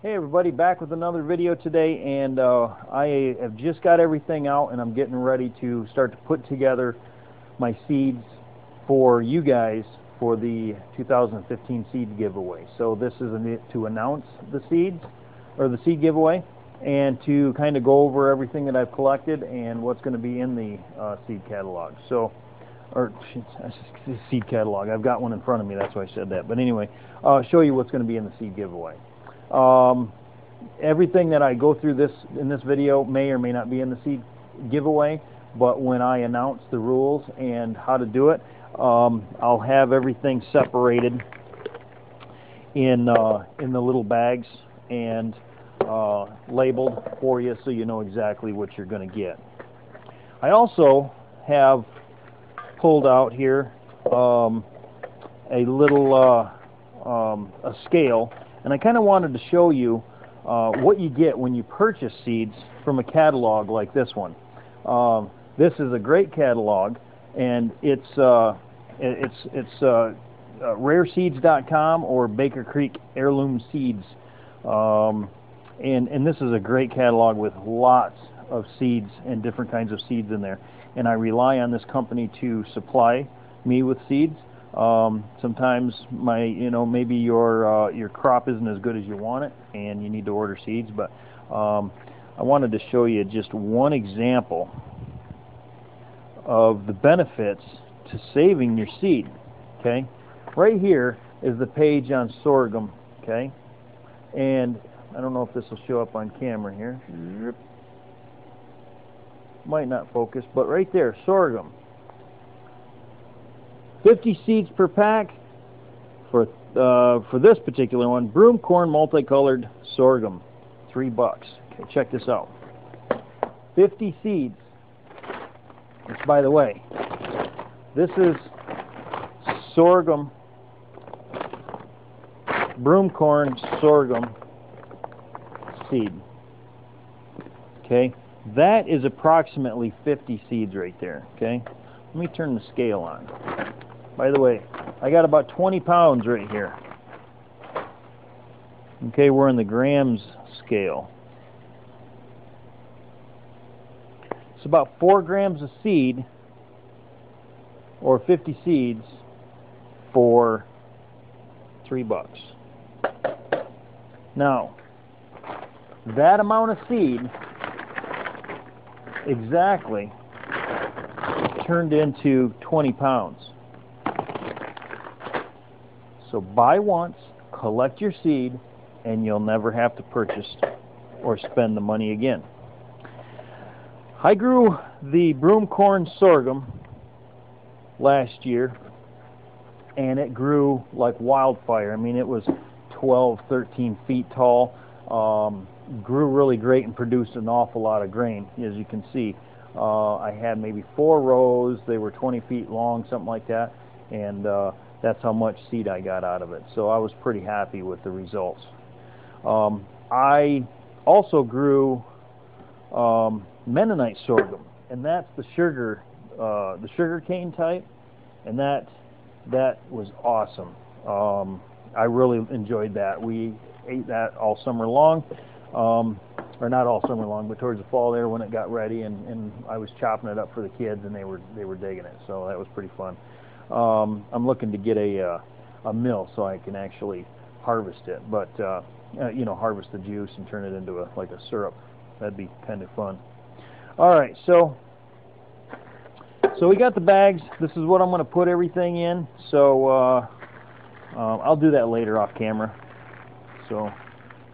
Hey everybody, back with another video today, and I have just got everything out and I'm getting ready to start to put together my seeds for you guys for the 2015 seed giveaway. So this is to announce the seeds, or the seed giveaway, and to kind of go over everything that I've collected and what's going to be in the seed catalog. So, or seed catalog, I've got one in front of me, that's why I said that. But anyway, I'll show you what's going to be in the seed giveaway. Everything that I go through in this video may or may not be in the seed giveaway, but when I announce the rules and how to do it, I'll have everything separated in the little bags and labeled for you, so you know exactly what you're going to get. I also have pulled out here a little a scale. And I kind of wanted to show you what you get when you purchase seeds from a catalog like this one. This is a great catalog, and it's rareseeds.com or Baker Creek Heirloom Seeds. And this is a great catalog with lots of seeds and different kinds of seeds in there. And I rely on this company to supply me with seeds. Sometimes maybe your crop isn't as good as you want it and you need to order seeds, but I wanted to show you just one example of the benefits to saving your seed. Okay, right here is the page on sorghum. Okay, and I don't know if this will show up on camera here. Might not focus, but right there, sorghum. 50 seeds per pack for this particular one. Broomcorn multicolored sorghum, $3. Okay, check this out. 50 seeds. Which, by the way, this is sorghum, broomcorn sorghum seed. Okay, that is approximately 50 seeds right there. Okay, let me turn the scale on. By the way, I got about 20 pounds right here. Okay, we're in the grams scale. It's about 4 grams of seed, or 50 seeds, for $3. Now, that amount of seed exactly turned into 20 pounds. So buy once, collect your seed, and you'll never have to purchase or spend the money again. I grew the broomcorn sorghum last year, and it grew like wildfire. I mean, it was 12, 13 feet tall. Grew really great and produced an awful lot of grain, as you can see. I had maybe 4 rows. They were 20 feet long, something like that, and that's how much seed I got out of it. So I was pretty happy with the results. I also grew Mennonite sorghum, and that's the sugar cane type, and that was awesome. I really enjoyed that. We ate that all summer long, or not all summer long, but towards the fall there when it got ready, and I was chopping it up for the kids, and they were digging it. So that was pretty fun. I'm looking to get a mill so I can actually harvest it, but harvest the juice and turn it into like a syrup. That'd be kind of fun. All right, so we got the bags. This is what I'm going to put everything in. So I'll do that later off camera, so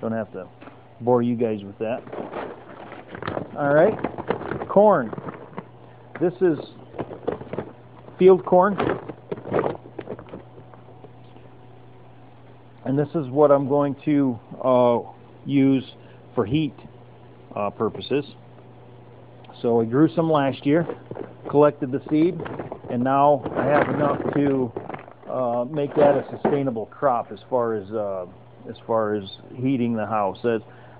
don't have to bore you guys with that. All right, corn. This is field corn, and this is what I'm going to use for heat purposes. So I grew some last year, collected the seed, and now I have enough to make that a sustainable crop as far as heating the house.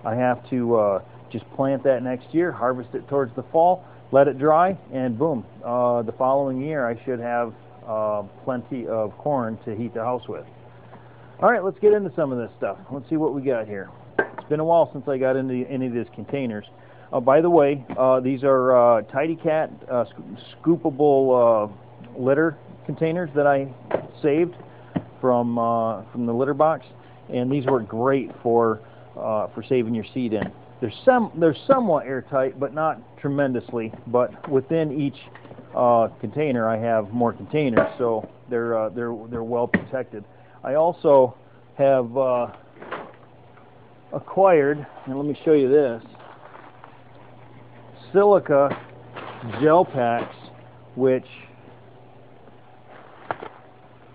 I have to just plant that next year, harvest it towards the fall, let it dry, and boom, the following year I should have plenty of corn to heat the house with. All right, let's get into some of this stuff. Let's see what we got here. It's been a while since I got into any of these containers. By the way, these are Tidy Cat scoopable litter containers that I saved from the litter box, and these work great for saving your seed in. They're somewhat airtight, but not tremendously. But within each container, I have more containers, so they're well protected. I also have acquired, and let me show you this, silica gel packs, which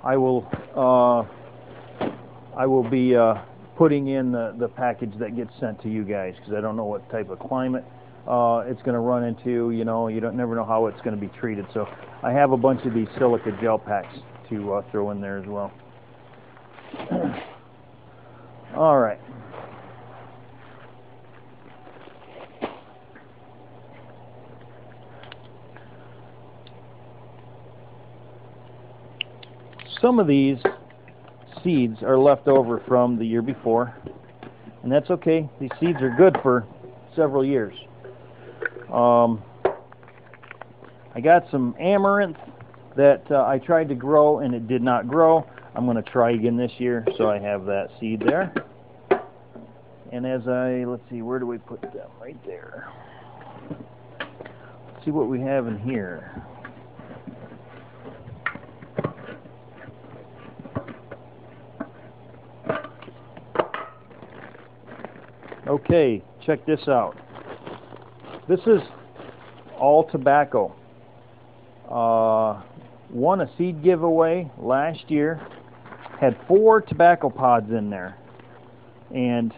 I will be putting in the package that gets sent to you guys, because I don't know what type of climate it's going to run into. You know, you never know how it's going to be treated. So I have a bunch of these silica gel packs to throw in there as well. All right. Some of these seeds are left over from the year before, and that's okay. These seeds are good for several years. I got some amaranth that I tried to grow and it did not grow. I'm going to try again this year, so I have that seed there. And let's see, where do we put them? Right there. Let's see what we have in here. Okay, check this out. This is all tobacco. Won a seed giveaway last year. Had 4 tobacco pods in there. And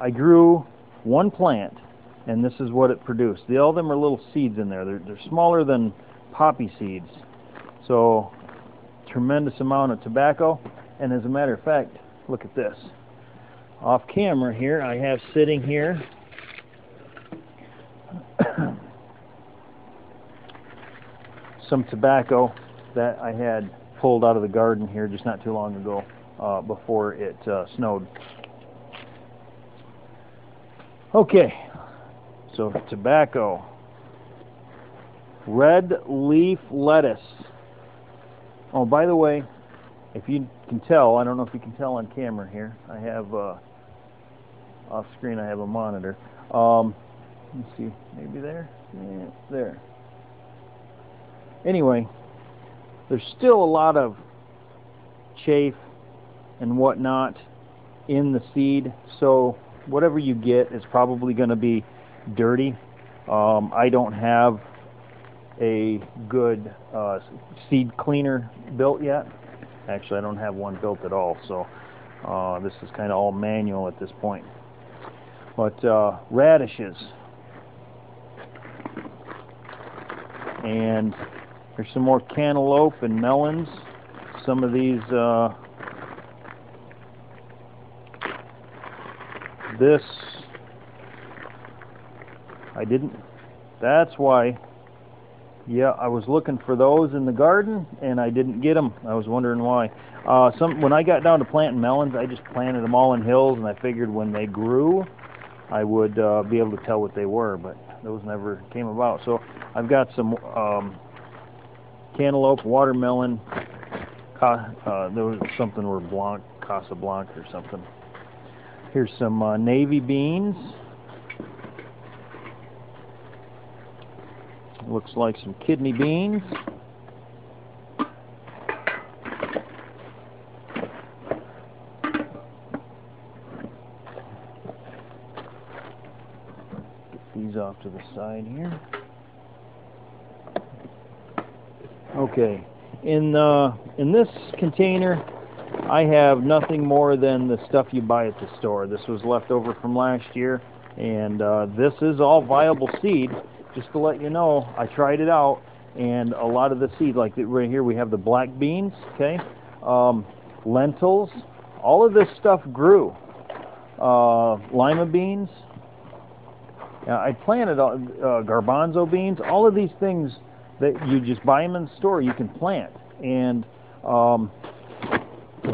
I grew 1 plant, and this is what it produced. All of them are little seeds in there. They're smaller than poppy seeds. So, tremendous amount of tobacco. And as a matter of fact, look at this. Off camera here, I have sitting here some tobacco that I had pulled out of the garden here just not too long ago, before it snowed. Okay, so tobacco. Red leaf lettuce. Oh, by the way, if you can tell, I don't know if you can tell on camera here, I have off screen I have a monitor. Let's see, maybe there? Yeah, there. Anyway, there's still a lot of chafe and whatnot in the seed, so whatever you get is probably going to be dirty. I don't have a good seed cleaner built yet. Actually, I don't have one built at all, so this is kind of all manual at this point. But radishes, and there's some more cantaloupe and melons. Some of these, this, I didn't, that's why, yeah, I was looking for those in the garden and I didn't get them. I was wondering why. When I got down to planting melons, I just planted them all in hills, and I figured when they grew, I would be able to tell what they were, but those never came about. So I've got some cantaloupe, watermelon, there was something were Blanc, Casablanca or something. Here's some navy beans. Looks like some kidney beans. Get these off to the side here. Okay, in this container I have nothing more than the stuff you buy at the store. This was left over from last year, and this is all viable seed. Just to let you know, I tried it out, and a lot of the seed, like right here we have the black beans, okay, lentils, all of this stuff grew. Lima beans, I planted garbanzo beans, all of these things that you just buy them in the store, you can plant, and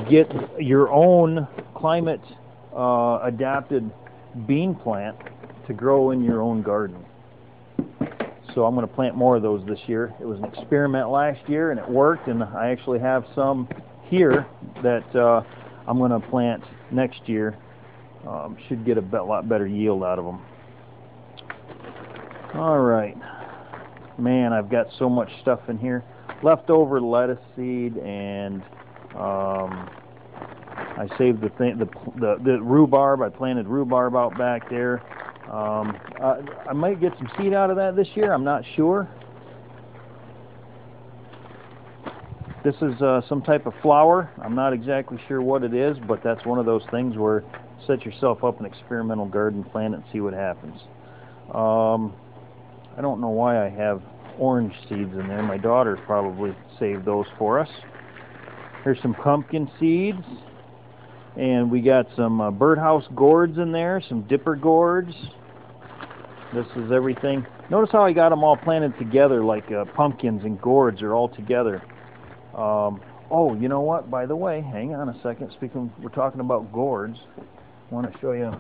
get your own climate adapted bean plant to grow in your own garden. So I'm going to plant more of those this year. It was an experiment last year and it worked, and I actually have some here that I'm going to plant next year. Should get a lot better yield out of them. Alright, man, I've got so much stuff in here. Leftover lettuce seed, and I saved the rhubarb. I planted rhubarb out back there. I might get some seed out of that this year. I'm not sure. This is some type of flower. I'm not exactly sure what it is, but that's one of those things where set yourself up an experimental garden, plant it, and see what happens. I don't know why I have orange seeds in there. My daughter probably saved those for us. Here's some pumpkin seeds. And we got some birdhouse gourds in there, some dipper gourds. This is everything. Notice how I got them all planted together, like pumpkins and gourds are all together. Oh, you know what? By the way, hang on a second. Speaking, we're talking about gourds. I want to show you.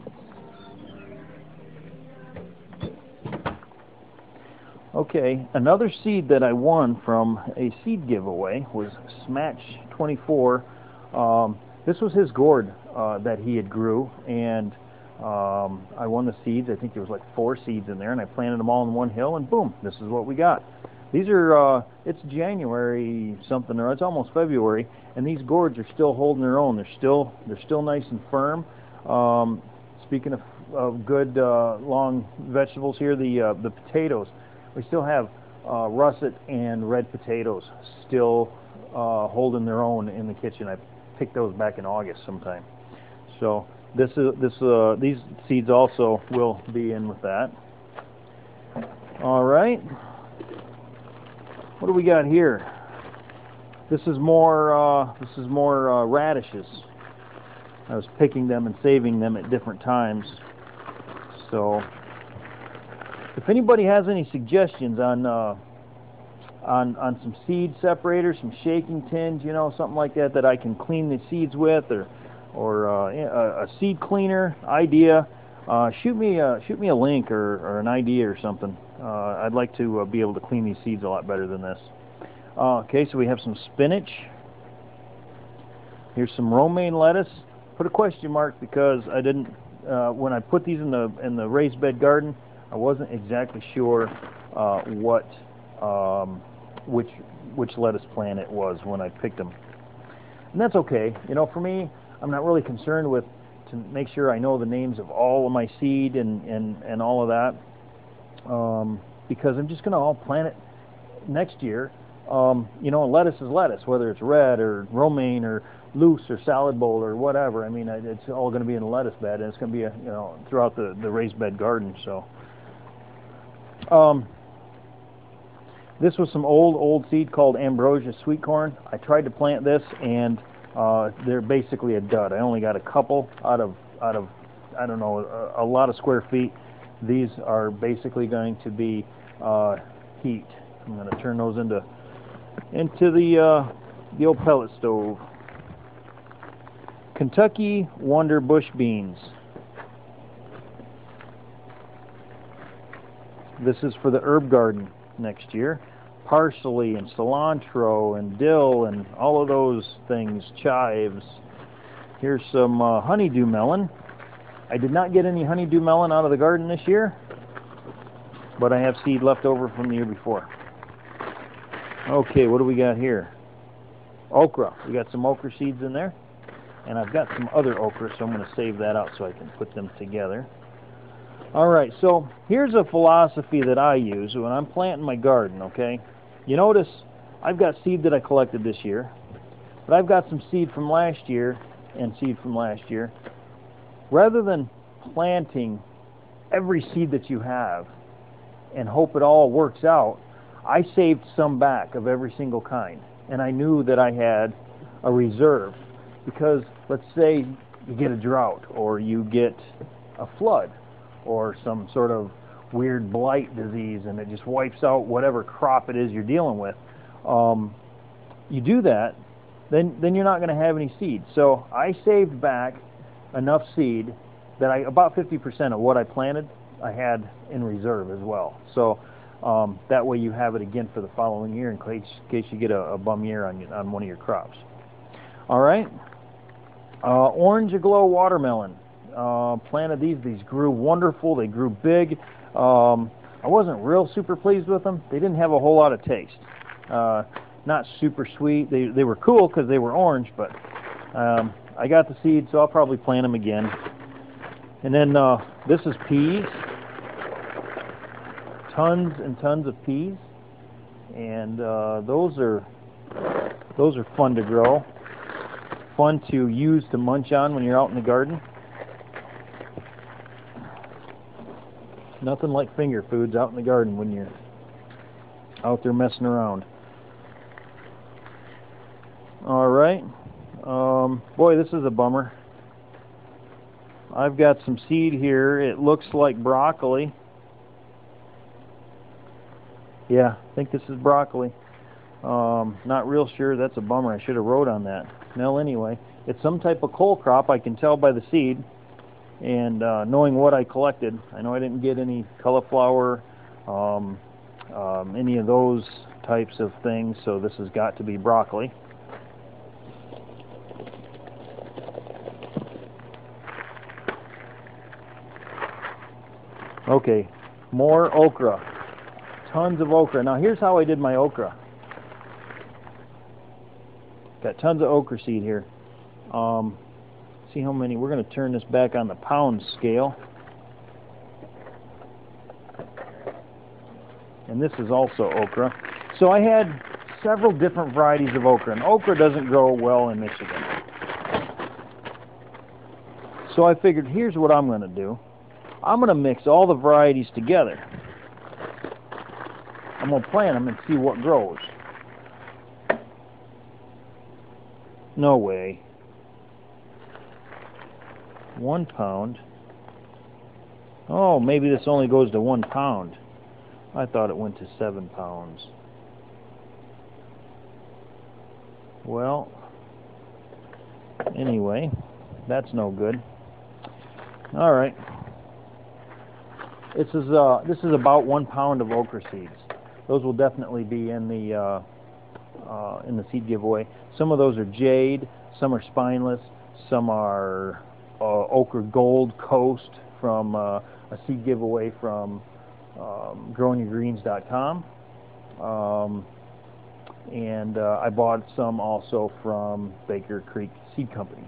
Okay, another seed that I won from a seed giveaway was Smatch 24. This was his gourd that he had grew, and I won the seeds. I think there was like 4 seeds in there, and I planted them all in one hill, and boom, this is what we got. These are, it's January something, or it's almost February, and these gourds are still holding their own. They're still nice and firm. Speaking of good long vegetables here, the potatoes. We still have russet and red potatoes still holding their own in the kitchen. I picked those back in August sometime. So these seeds also will be in with that. All right. What do we got here? This is more radishes. I was picking them and saving them at different times. So if anybody has any suggestions on some seed separators, some shaking tins, you know, something like that I can clean the seeds with, or a seed cleaner idea, shoot me a link or an idea or something. I'd like to be able to clean these seeds a lot better than this. Okay, so we have some spinach. Here's some romaine lettuce. Put a question mark because I didn't when I put these in the raised bed garden, I wasn't exactly sure which lettuce plant it was when I picked them. And that's okay. You know, for me, I'm not really concerned with to make sure I know the names of all of my seed and all of that, because I'm just going to all plant it next year. You know, lettuce is lettuce, whether it's red or romaine or loose or salad bowl or whatever. I mean, it's all going to be in a lettuce bed, and it's going to be throughout the raised bed garden. So this was some old seed called ambrosia sweet corn. I tried to plant this, and they're basically a dud. I only got a couple out of I don't know, a lot of square feet. These are basically going to be heat. I'm going to turn those into the old pellet stove. Kentucky Wonder Bush beans. This is for the herb garden next year. Parsley and cilantro and dill and all of those things, chives. Here's some honeydew melon. I did not get any honeydew melon out of the garden this year, but I have seed left over from the year before. Okay, what do we got here? Okra. We got some okra seeds in there, and I've got some other okra, so I'm going to save that out so I can put them together. Alright, so here's a philosophy that I use when I'm planting my garden, okay? You notice I've got seed that I collected this year, but I've got some seed from last year and seed from last year. Rather than planting every seed that you have and hope it all works out, I saved some back of every single kind, and I knew that I had a reserve, because let's say you get a drought or you get a flood or some sort of weird blight disease and it just wipes out whatever crop it is you're dealing with. You do that, then you're not going to have any seed. So I saved back enough seed about 50% of what I planted I had in reserve as well. So that way you have it again for the following year in case you get a bum year on one of your crops. All right, orange aglow watermelon. Planted these grew wonderful. They grew big. I wasn't real super pleased with them. They didn't have a whole lot of taste. Not super sweet. They were cool because they were orange, but I got the seed, so I'll probably plant them again. And then this is peas. Tons and tons of peas, and those are fun to grow, fun to use to munch on when you're out in the garden. Nothing like finger foods out in the garden when you're out there messing around. All right, boy, this is a bummer. I've got some seed here. It looks like broccoli. Yeah, I think this is broccoli. Not real sure. That's a bummer. I should have wrote on that. Well, anyway, it's some type of cole crop. I can tell by the seed. And knowing what I collected, I know I didn't get any cauliflower, any of those types of things, so this has got to be broccoli. Okay, more okra. Tons of okra. Now here's how I did my okra. Got tons of okra seed here. See how many. We're going to turn this back on the pound scale. And this is also okra. So I had several different varieties of okra. And okra doesn't grow well in Michigan. So I figured, here's what I'm going to do. I'm going to mix all the varieties together. I'm going to plant them and see what grows. No way. 1 pound. Oh, maybe this only goes to 1 pound. I thought it went to 7 pounds. Well, anyway, that's no good. All right. This is about 1 pound of okra seeds. Those will definitely be in the seed giveaway. Some of those are jade, some are spineless, some are Okra Gold Coast from a seed giveaway from growingyourgreens.com. And I bought some also from Baker Creek Seed Company.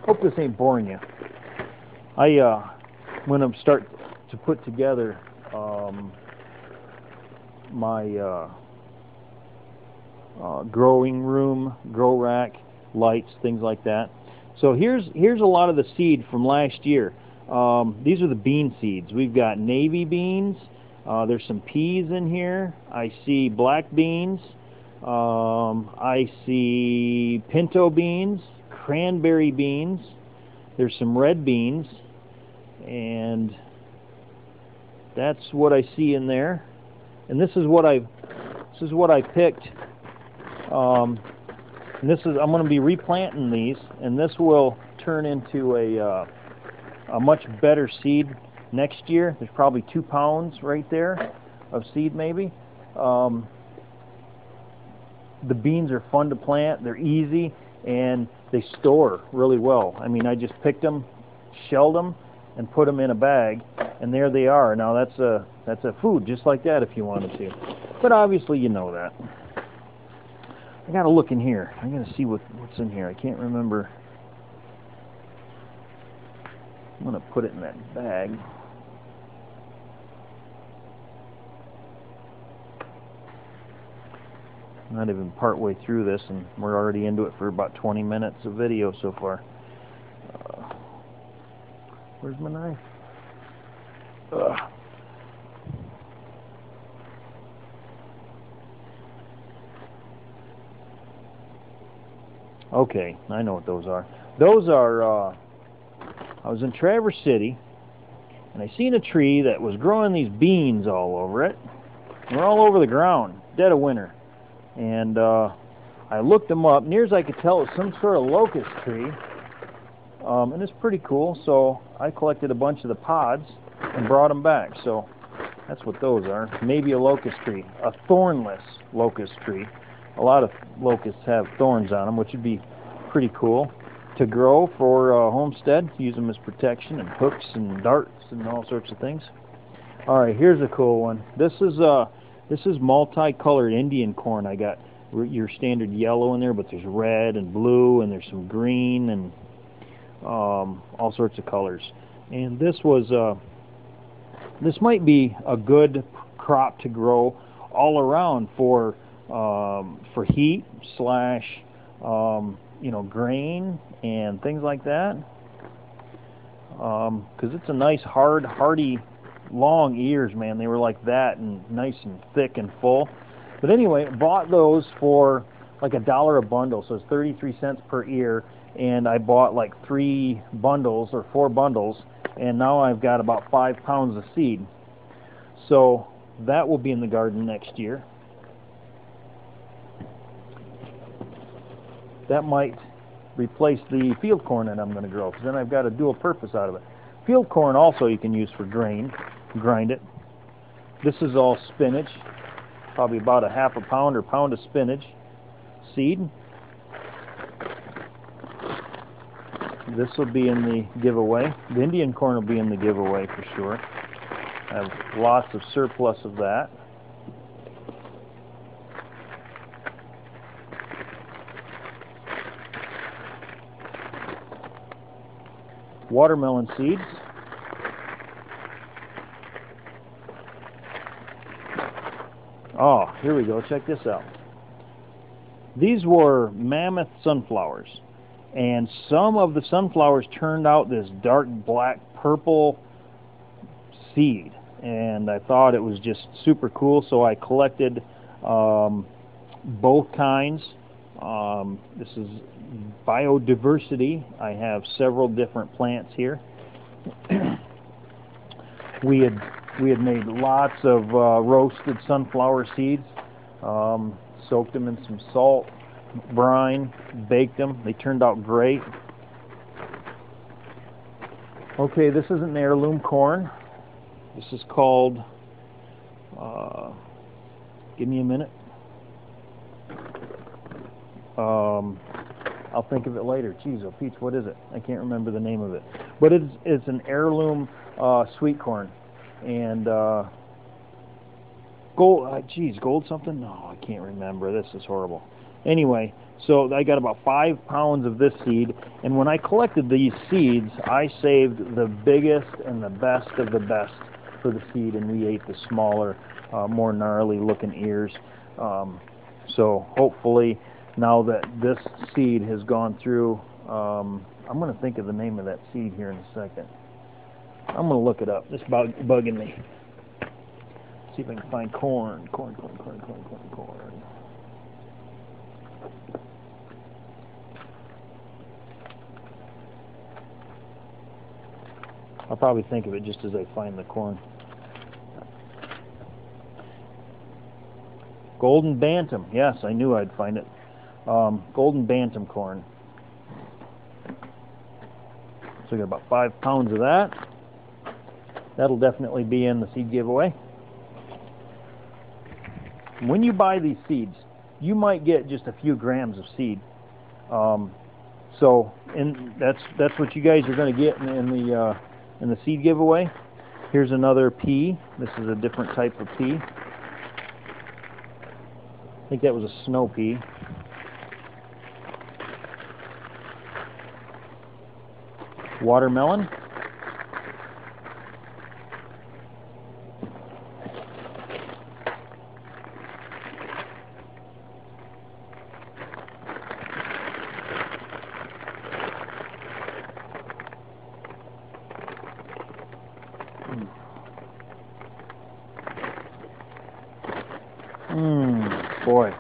Hope this ain't boring you. I'm going to start to put together my growing room, grow rack, lights, things like that. So here's a lot of the seed from last year. These are the bean seeds. We've got navy beans. There's some peas in here. I see black beans. I see pinto beans, cranberry beans. There's some red beans, and that's what I see in there. And this is what I picked. And I'm going to be replanting these, and this will turn into a much better seed next year. There's probably 2 pounds right there of seed, maybe. The beans are fun to plant. They're easy, and they store really well. I mean, I just picked them, shelled them, and put them in a bag, and there they are. Now that's a food just like that if you wanted to. But obviously you know that. I gotta look in here. I gotta see what's in here. I can't remember. I'm gonna put it in that bag. Not even part way through this, and we're already into it for about 20 minutes of video so far. Where's my knife? Ugh. Okay, I know what those are. Those are, I was in Traverse City, and I seen a tree that was growing these beans all over it. They're all over the ground, dead of winter. And I looked them up. Near as I could tell, it was some sort of locust tree. and it's pretty cool. So I collected a bunch of the pods and brought them back. So that's what those are. Maybe a locust tree, a thornless locust tree. A lot of locusts have thorns on them, which would be pretty cool to grow for homestead. Use them as protection and hooks and darts and all sorts of things. All right, here's a cool one. This is multicolored Indian corn. I got your standard yellow in there, but there's red and blue, and there's some green and all sorts of colors. And this might be a good crop to grow all around for heat slash grain and things like that, because it's a nice hard hardy long ears, man. They were like that and nice and thick and full. But anyway, bought those for like $1 a bundle, so it's 33 cents per ear, and I bought like 3 bundles or 4 bundles, and now I've got about 5 pounds of seed. So that will be in the garden next year. That might replace the field corn that I'm going to grow, because then I've got a dual purpose out of it. Field corn also you can use for grain, grind it. This is all spinach, probably about a half a pound or pound of spinach seed. This will be in the giveaway. The Indian corn will be in the giveaway for sure. I have lots of surplus of that. Watermelon seeds. Oh, here we go. Check this out. These were mammoth sunflowers, and some of the sunflowers turned out this dark black purple seed, and I thought it was just super cool, so I collected both kinds. This is biodiversity. I have several different plants here. We had made lots of roasted sunflower seeds, soaked them in some salt, brine, baked them. They turned out great. Okay, this is an heirloom corn. This is called, give me a minute. I'll think of it later. Jeez, oh Peach, what is it? I can't remember the name of it. But it's an heirloom sweet corn. And gold something? No, I can't remember. This is horrible. Anyway, so I got about 5 pounds of this seed, and when I collected these seeds, I saved the biggest and the best of the best for the seed, and we ate the smaller, more gnarly looking ears. So hopefully, now that this seed has gone through, I'm going to think of the name of that seed here in a second. I'm going to look it up. It's bugging me. See if I can find corn. Corn. I'll probably think of it just as I find the corn. Golden Bantam. Yes, I knew I'd find it. Golden Bantam corn. So we got about 5 pounds of that. That'll definitely be in the seed giveaway. When you buy these seeds, you might get just a few grams of seed. So that's what you guys are going to get in the seed giveaway. Here's another pea. This is a different type of pea. I think that was a snow pea. Watermelon. Boy.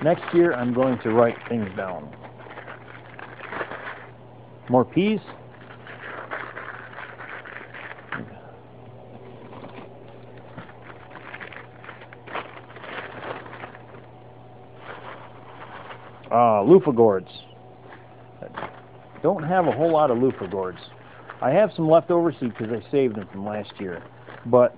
Next year I'm going to write things down. More peas. Loofah gourds. don't have a whole lot of loofah gourds. I have some leftover seed because I saved them from last year. But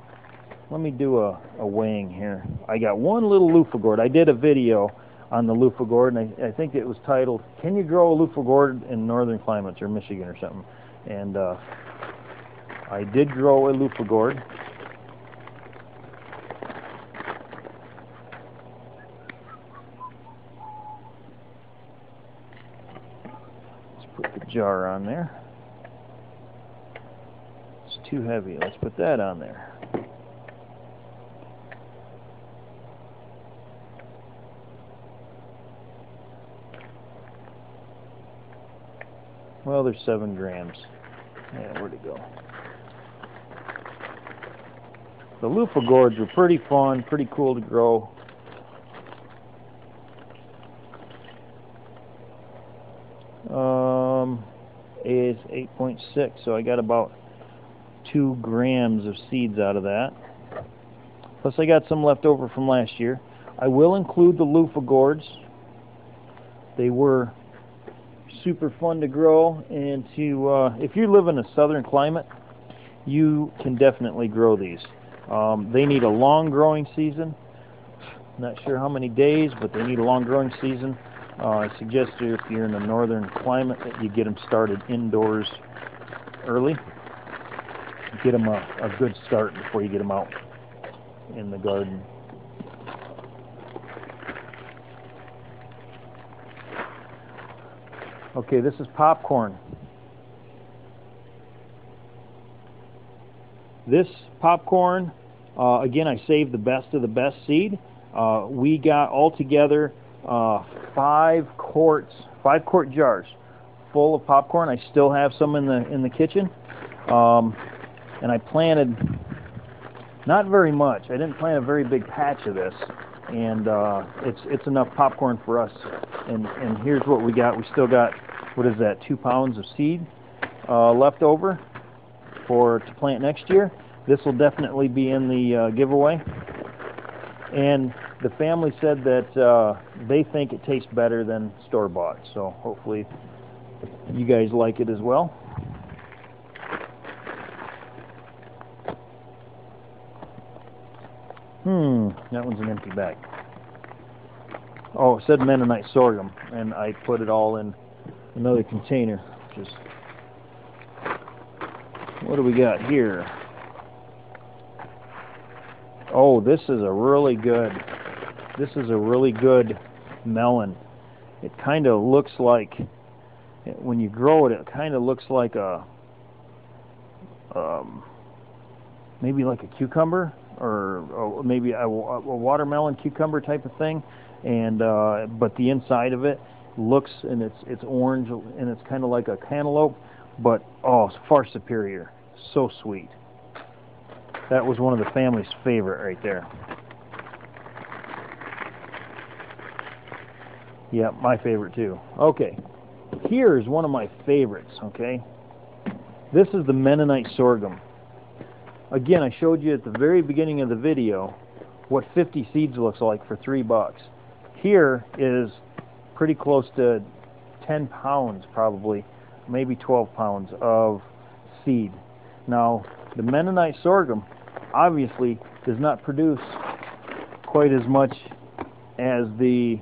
let me do a weighing here. I got one little loofah gourd. I did a video on the loofah gourd, and I think it was titled, "Can you grow a loofah gourd in northern climates," or Michigan or something. And I did grow a loofah gourd. Let's put the jar on there. It's too heavy. Let's put that on there. Well, there's 7 grams. Yeah, where'd it go? The loofah gourds were pretty fun, pretty cool to grow. Is 8.6, so I got about 2 grams of seeds out of that. Plus I got some left over from last year. I will include the loofah gourds. They were super fun to grow, and to if you live in a southern climate, you can definitely grow these. They need a long growing season. Not sure how many days, but they need a long growing season. I suggest if you're in a northern climate that you get them started indoors early. Get them a good start before you get them out in the garden. Okay, this is popcorn. This popcorn, again, I saved the best of the best seed. We got altogether 5 quart jars full of popcorn. I still have some in the kitchen, and I planted not very much. I didn't plant a very big patch of this, and it's enough popcorn for us. And here's what we got. We still got, what is that, 2 pounds of seed left over to plant next year. This will definitely be in the giveaway. And the family said that they think it tastes better than store-bought, so hopefully you guys like it as well. That one's an empty bag. Oh, it said Mennonite sorghum, and I put it all in another container. What do we got here? Oh, this is a really good melon. It kind of looks like, when you grow it, it kind of looks like a maybe like a cucumber, or maybe a watermelon cucumber type of thing, and but the inside of it looks, and it's orange, and it's kind of like a cantaloupe, but oh, it's far superior. So sweet. That was one of the family's favorite right there. Yeah, my favorite too. Okay, here's one of my favorites, okay? This is the Mennonite sorghum. Again, I showed you at the very beginning of the video what 50 seeds looks like for $3. Here is pretty close to 10 pounds, probably, maybe 12 pounds of seed. Now, the Mennonite sorghum obviously does not produce quite as much as the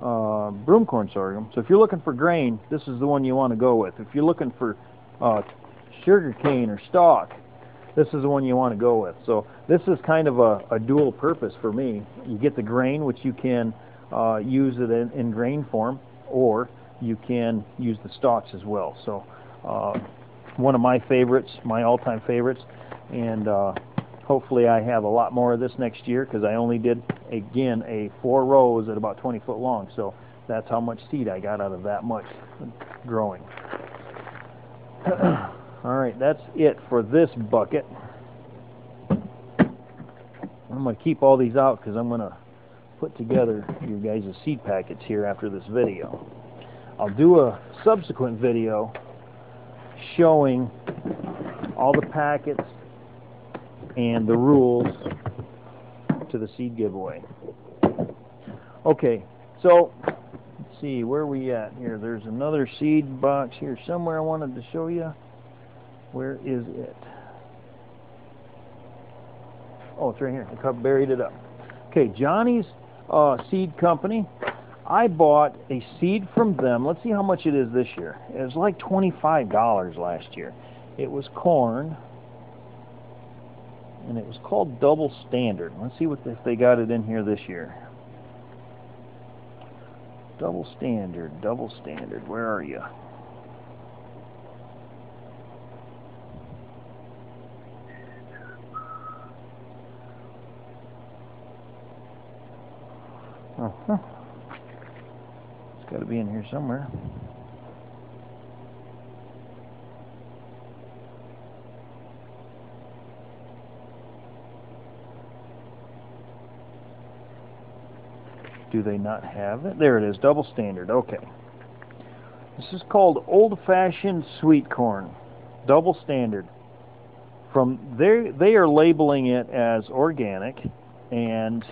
broomcorn sorghum. So if you're looking for grain, this is the one you want to go with. If you're looking for sugar cane or stalk, this is the one you want to go with. So this is kind of a dual purpose for me. You get the grain, which you can use it in grain form, or you can use the stalks as well. So one of my favorites, my all-time favorites, and hopefully I have a lot more of this next year, because I only did, again, 4 rows at about 20 foot long. So that's how much seed I got out of that much growing. Alright, that's it for this bucket. I'm going to keep all these out because I'm going to put together your guys' seed packets here after this video. I'll do a subsequent video showing all the packets and the rules to the seed giveaway. Okay, so see, where are we at here? There's another seed box here somewhere I wanted to show you. Where is it? Oh, it's right here. I buried it up. Okay, Johnny's Seed Company. I bought a seed from them. Let's see how much it is this year. It was like $25 last year. It was corn, and it was called Double Standard. Let's see if they got it in here this year. Double Standard, where are you? It's got to be in here somewhere. Do they not have it? There it is, Double Standard. Okay. This is called Old Fashioned Sweet Corn. Double Standard. From there, they are labeling it as organic. And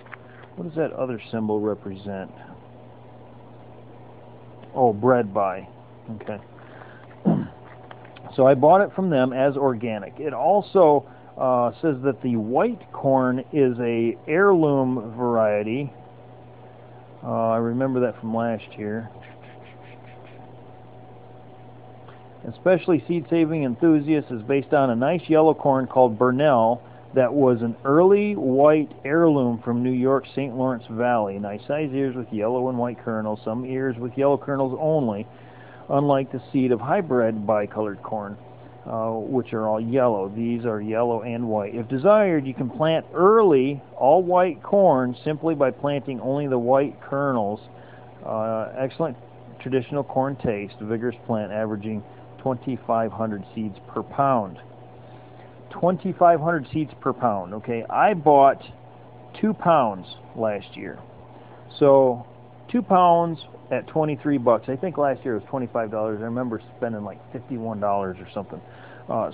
what does that other symbol represent? Oh, bred by. Okay. So I bought it from them as organic. It also says that the white corn is a heirloom variety. I remember that from last year. Especially seed-saving enthusiasts is based on a nice yellow corn called Burnell that was an early white heirloom from New York's St. Lawrence Valley. Nice sized ears with yellow and white kernels, some ears with yellow kernels only, unlike the seed of hybrid bicolored corn, which are all yellow. These are yellow and white. If desired, you can plant early all-white corn simply by planting only the white kernels. Excellent traditional corn taste, vigorous plant averaging 2,500 seeds per pound. 2,500 seeds per pound. Okay, I bought 2 pounds last year. So 2 pounds at 23 bucks. I think last year it was $25. I remember spending like $51 or something.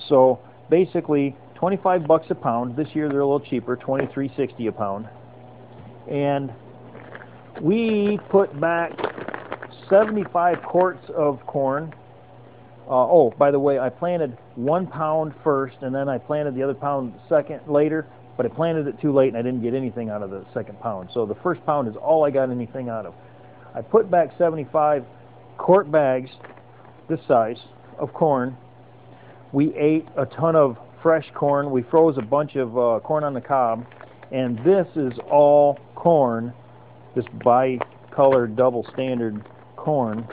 So basically 25 bucks a pound. This year they're a little cheaper, $23.60 a pound. And we put back 75 quarts of corn. Oh, by the way, I planted 1 pound first, and then I planted the other pound second later, but I planted it too late, and I didn't get anything out of the second pound. So the first pound is all I got anything out of. I put back 75 quart bags, this size, of corn. We ate a ton of fresh corn. We froze a bunch of corn on the cob, and this is all corn, this bicolored double standard corn.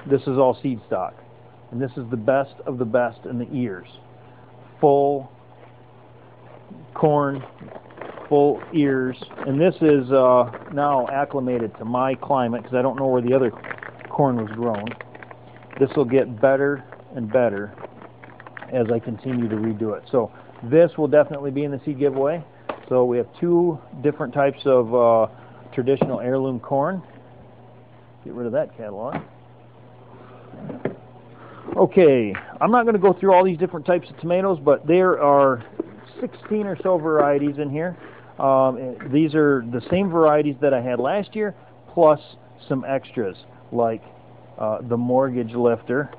This is all seed stock, and this is the best of the best in the ears. Full corn, full ears, and this is now acclimated to my climate because I don't know where the other corn was grown. This will get better and better as I continue to redo it. So this will definitely be in the seed giveaway. So we have 2 different types of traditional heirloom corn. Get rid of that catalog. Okay, I'm not going to go through all these different types of tomatoes, but there are 16 or so varieties in here. These are the same varieties that I had last year, plus some extras, like the mortgage lifter.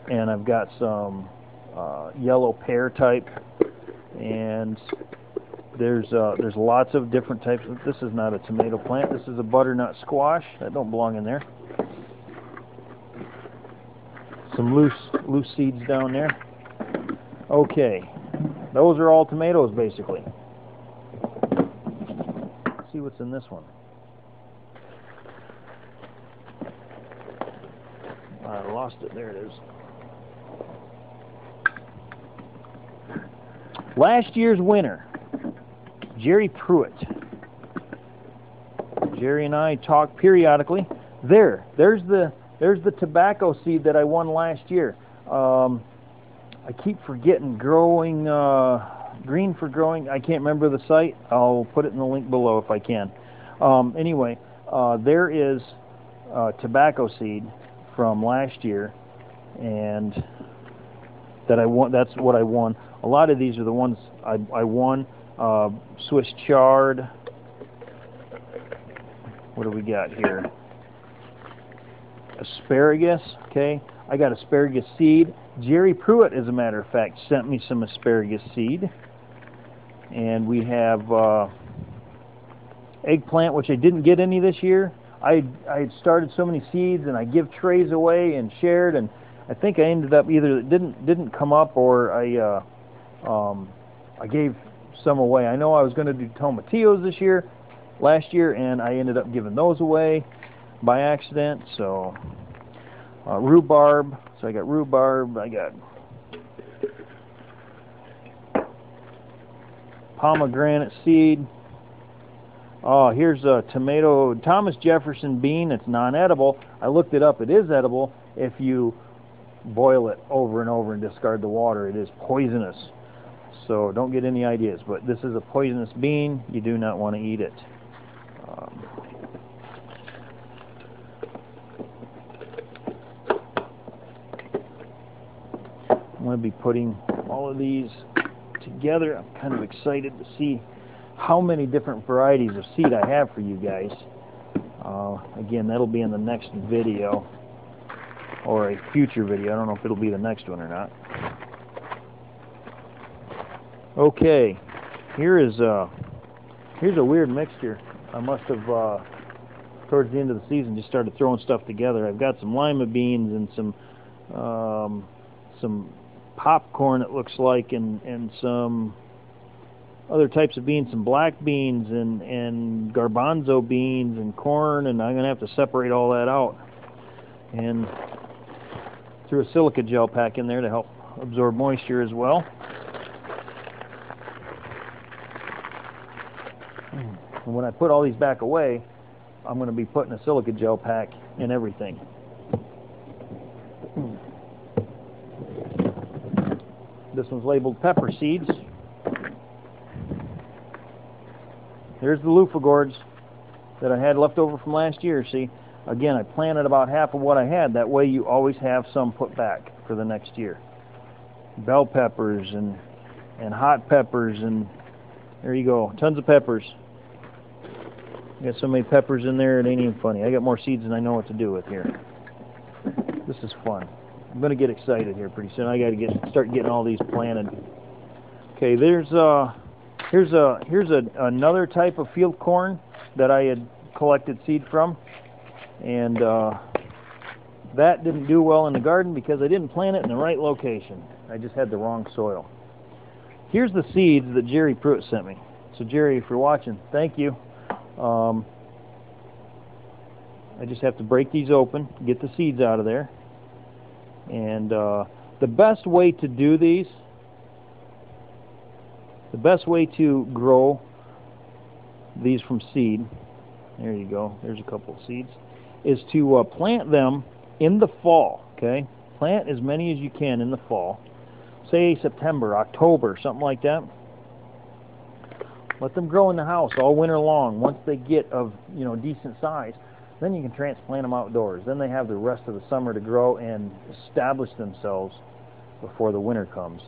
And I've got some yellow pear type, and there's lots of different types. This is not a tomato plant. This is a butternut squash. That don't belong in there. Some loose seeds down there. Okay, those are all tomatoes basically. Let's see what's in this one. I lost it. There it is. Last year's winner, Jerry Pruitt. Jerry and I talk periodically. There's the tobacco seed that I won last year. I keep forgetting green for growing. I can't remember the site. I'll put it in the link below if I can. Anyway, there is tobacco seed from last year, and that I won. That's what I won, A lot of these are the ones I won. Swiss chard. What do we got here? Asparagus. Okay, I got asparagus seed. Jerry Pruitt, as a matter of fact, sent me some asparagus seed. And we have eggplant, which I didn't get any this year. I had started so many seeds, and I give trays away and shared, and I think I ended up either it didn't come up, or I gave some away. I know I was going to do tomatillos last year, and I ended up giving those away by accident. So rhubarb. So I got rhubarb. I got pomegranate seed. Oh, here's a tomato, Thomas Jefferson bean. It's non-edible. I looked it up. It is edible if you boil it over and over and discard the water. It is poisonous. So don't get any ideas. But this is a poisonous bean. You do not want to eat it. I'm going to be putting all of these together. I'm kind of excited to see how many different varieties of seed I have for you guys. Again, that'll be in the next video, or a future video. I don't know if it'll be the next one or not. Okay, here's a weird mixture. I must have towards the end of the season just started throwing stuff together. I've got some lima beans and some popcorn, it looks like, and some other types of beans, some black beans and garbanzo beans and corn, and I'm going to have to separate all that out and threw a silica gel pack in there to help absorb moisture as well. And when I put all these back away, I'm going to be putting a silica gel pack in everything. This one's labeled pepper seeds. There's the loofah gourds that I had left over from last year. See, again, I planted about half of what I had. That way you always have some put back for the next year. Bell peppers and hot peppers, and there you go. Tons of peppers. Got so many peppers in there, it ain't even funny. I got more seeds than I know what to do with here. This is fun. I'm going to get excited here pretty soon. I got to start getting all these planted. Okay, here's another type of field corn that I had collected seed from, and that didn't do well in the garden because I didn't plant it in the right location. I just had the wrong soil. Here's the seeds that Jerry Pruitt sent me. So Jerry, if you're watching, thank you. I just have to break these open, get the seeds out of there. And the best way to do these, the best way to grow these from seed, there you go, there's a couple of seeds, is to plant them in the fall, okay? Plant as many as you can in the fall. Say September, October, something like that. Let them grow in the house all winter long. Once they get of decent size, then you can transplant them outdoors. Then they have the rest of the summer to grow and establish themselves before the winter comes.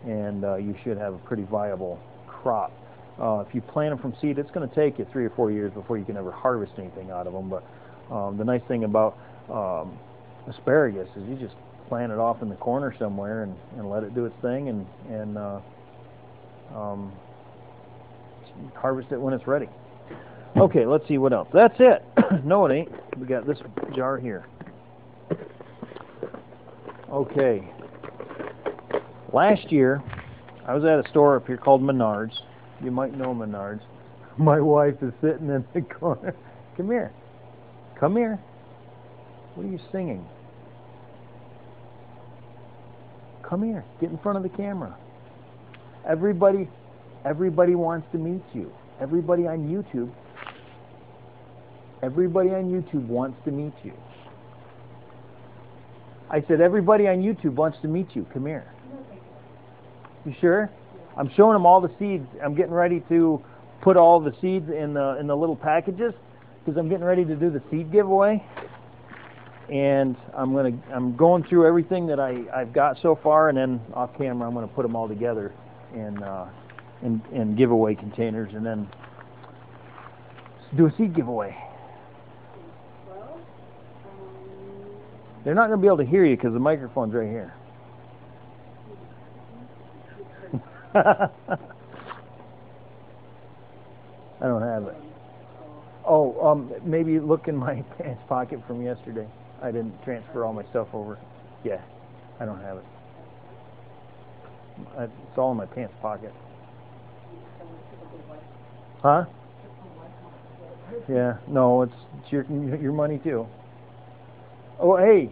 And you should have a pretty viable crop. If you plant them from seed, it's going to take you 3 or 4 years before you can ever harvest anything out of them. But the nice thing about asparagus is you just plant it off in the corner somewhere and let it do its thing, and harvest it when it's ready. Okay, let's see what else. That's it. No, it ain't. We got this jar here. Okay. Last year, I was at a store up here called Menards. You might know Menards. My wife is sitting in the corner. Come here. Come here. What are you singing? Come here. Get in front of the camera. Everybody wants to meet you. Everybody on YouTube wants to meet you. I said, everybody on YouTube wants to meet you. Come here. You sure? I'm showing them all the seeds. I'm getting ready to put all the seeds in the little packages because I'm getting ready to do the seed giveaway. And I'm going through everything that I've got so far, and then off camera I'm going to put them all together in giveaway containers, and then do a seed giveaway. Well, They're not going to be able to hear you because the microphone's right here. I don't have it. Oh, maybe look in my pants pocket from yesterday. I didn't transfer all my stuff over. Yeah, I don't have it. It's all in my pants pocket. Huh? Yeah, no, it's your money too. Oh, hey.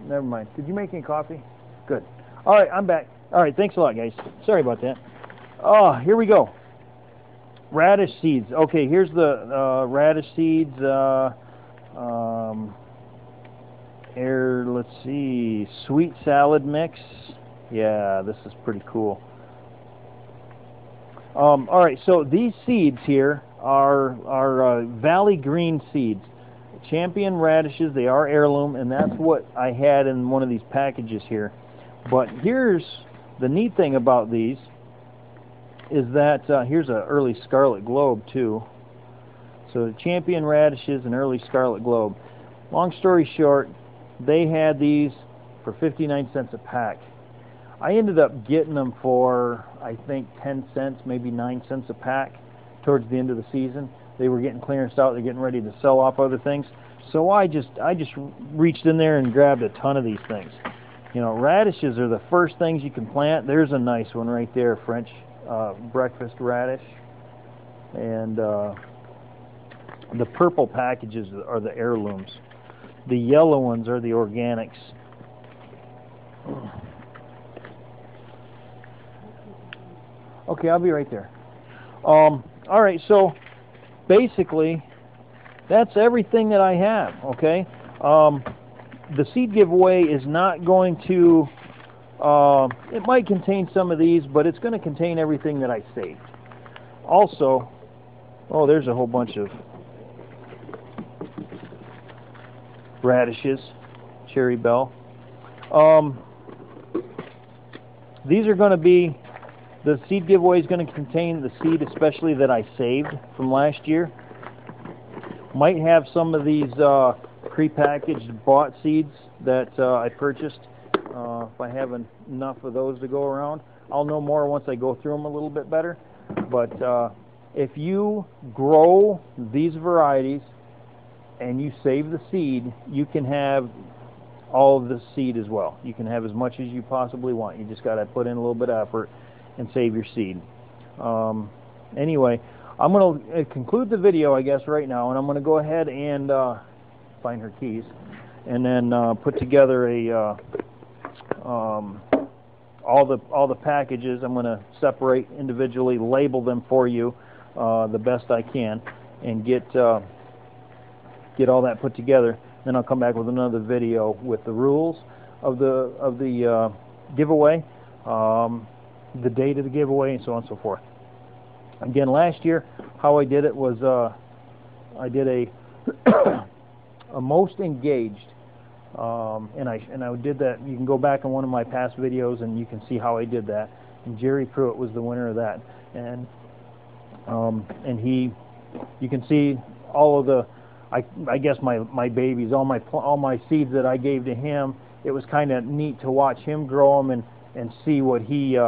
Never mind. Did you make any coffee? Good. All right, I'm back. All right, thanks a lot, guys. Sorry about that. Oh, here we go. Radish seeds. Okay, here's the radish seeds. Let's see. Sweet salad mix. Yeah, this is pretty cool. All right, so these seeds here are Valley Green seeds. Champion radishes. They are heirloom, and that's what I had in one of these packages here. But here's the neat thing about these is that here's an early scarlet globe too. So the champion radishes and early scarlet globe. Long story short, they had these for 59 cents a pack. I ended up getting them for, I think, 10 cents, maybe 9 cents a pack towards the end of the season. They were getting clearanced out. They're getting ready to sell off other things. So I just reached in there and grabbed a ton of these things. You know, radishes are the first things you can plant. There's a nice one right there, French breakfast radish. And the purple packages are the heirlooms. The yellow ones are the organics. Okay, I'll be right there. All right, so basically that's everything that I have. Okay, the seed giveaway is not going to it might contain some of these, but it's going to contain everything that I saved. Also, oh, there's a whole bunch of radishes, cherry bell. These are going to be, the seed giveaway is going to contain the seed especially that I saved from last year. Might have some of these pre-packaged bought seeds that I purchased. If I have enough of those to go around, I'll know more once I go through them a little bit better. But if you grow these varieties and you save the seed, you can have all of the seed as well. You can have as much as you possibly want. You just got to put in a little bit of effort and save your seed. Anyway, I'm going to conclude the video, I guess, right now, and I'm going to go ahead and find her keys, and then put together a all the packages. I'm going to separate individually, label them for you the best I can, and get all that put together. Then I'll come back with another video with the rules of the giveaway, the date of the giveaway, and so on and so forth. Again, last year, how I did it was I did a most engaged, and I did that. You can go back in one of my past videos and you can see how I did that. And Jerry Pruitt was the winner of that, and you can see all of the, I guess my babies, all my seeds that I gave to him. It was kind of neat to watch him grow them and see what he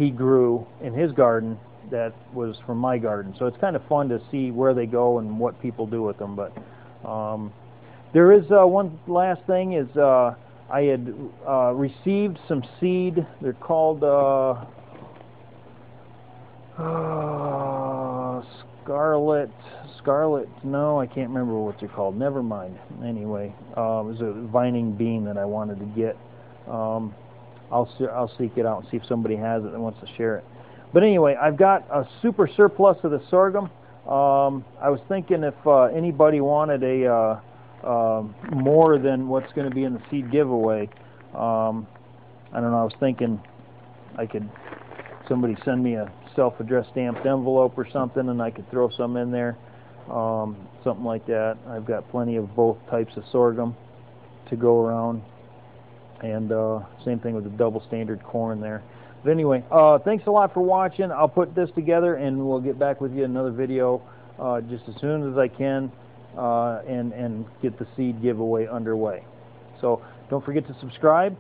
grew in his garden that was from my garden. So it's kind of fun to see where they go and what people do with them. But there is one last thing is I had received some seed. They're called Scarlet, no, I can't remember what they're called. Never mind. Anyway, it was a vining bean that I wanted to get. I'll seek it out and see if somebody has it and wants to share it. But anyway, I've got a super surplus of the sorghum. I was thinking if anybody wanted a more than what's going to be in the seed giveaway, I don't know, I was thinking somebody send me a self-addressed stamped envelope or something, and I could throw some in there, something like that. I've got plenty of both types of sorghum to go around. And same thing with the double standard corn there. But anyway, thanks a lot for watching. I'll put this together and we'll get back with you in another video just as soon as I can and get the seed giveaway underway. So don't forget to subscribe.